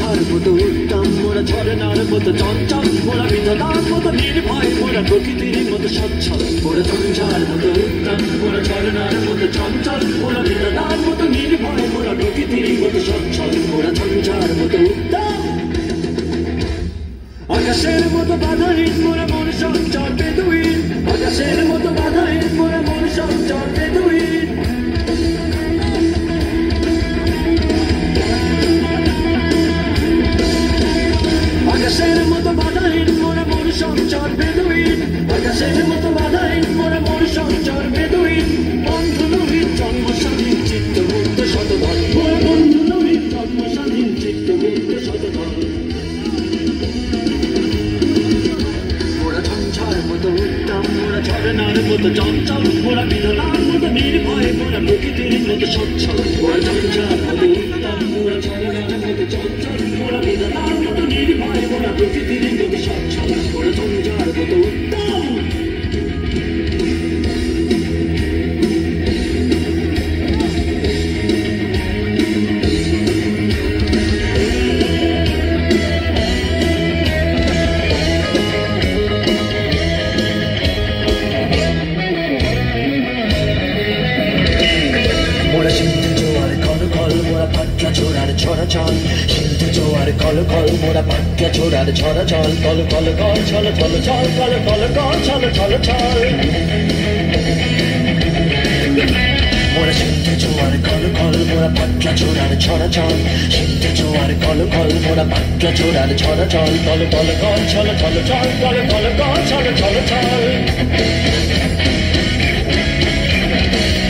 ঝঞ্ঝার মতো উত্তম মোরা ঝরনার মতো চঞ্চল মোরা বিধাতার মতো নির্ভয় মোরা প্রকৃতির মতো সচ্ছল মোরা ঝঞ্ঝার মতো উত্তম মোরা ঝরনার মতো চঞ্চল মোরা বিধাতার মতো নির্ভয় মোরা প্রকৃতির মতো সচ্ছল মোরা ঝঞ্ঝার মতো উত্তম আকাশের মতো বাধাহীন মোরা মন সঞ্চর বেদুইন আকাশের মতো বাধাহীন মোরা মন সঞ্চর বেদুইন আকাশের মতো বাধাহীন মোরা মন সঞ্চর বেদুইন আকাশের মতো বাধাহীন মোরা মন সঞ্চর বেদুইন বন্ধু নবীর জন্ম স্বাধীন চিত্ত মুক্ত শতদল মোরা বন্ধু নবীর জন্ম স্বাধীন চিত্ত মুক্ত শতদল মোরা ঝঞ্ঝার মতো উত্তম মোরা ঝরনার মতো চঞ্চল মোরা বিধাতার মতো নির্ভয় মোরা প্রকৃতির মতো সচ্ছল মোরা ঝঞ্ঝার মতো উত্তম মোরা ঝরনার মতো চঞ্চল মোরা বিধাতার মতো নির্ভয় মোরা প্রকৃতির মতো সচ্ছল মোরা ঝঞ্ঝার মতো উত্তম মোরা সিন্ধু জোয়ার কল কল মোরা পাটলা ছোড়ার ছড়া চল সিন্ধু জোয়ার কল কল মোরা পাটলা ছোড়ার ছড়া চল কল কল কল ছল ছল চল কল কল কল ছল ছল চল মোরা সিন্ধু জোয়ার কল কল মোরা পাটলা ছোড়ার ছড়া চল সিন্ধু জোয়ার কল কল মোরা পাটলা ছোড়ার ছড়া চল কল কল কল ছল ছল চল কল কল কল ছল ছল চল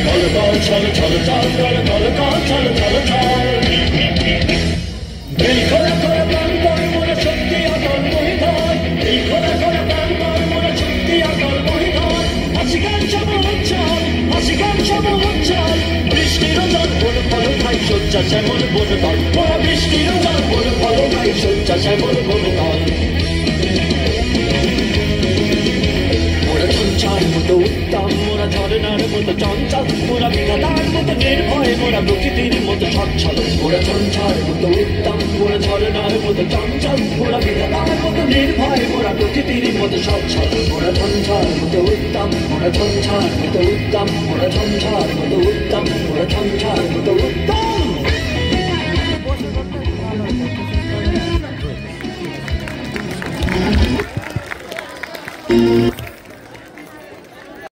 কল কল ছল ছল চল কল কল কল ছল ছল চল দিল খোলা খোলা প্রাণ কর মোরা শক্তি অটল মহিধর দিল খোলা খোলা প্রাণ কর মোরা শক্তি অটল মহিধর হাসি গান সব উচ্ছল হাসি গান সব উচ্ছল বৃষ্টির জল বন ফল খাই শয্যা শ্যামল বন দল মোরা বৃষ্টির জল বন ফল খাই শয্যা শ্যামল বন দল মোরা ঝঞ্ঝার মতো উত্তম মোরা ঝরনার মতো চঞ্চল মোরা বিধাতার মতো নির্ভয় মোরা প্রকৃতির মতো সচ্ছল মোরা ঝঞ্ঝার মতো উত্তম মোরা ঝরনার মতো চঞ্চল মোরা বিধাতার মতো নির্ভয় মোরা প্রকৃতির মতো সচ্ছল মোরা ঝঞ্ঝার মতো উত্তম মোরা ঝঞ্ঝার মতো উত্তম মোরা ঝঞ্ঝার মতো উত্তম মোরা ঝঞ্ঝার মতো উত্তম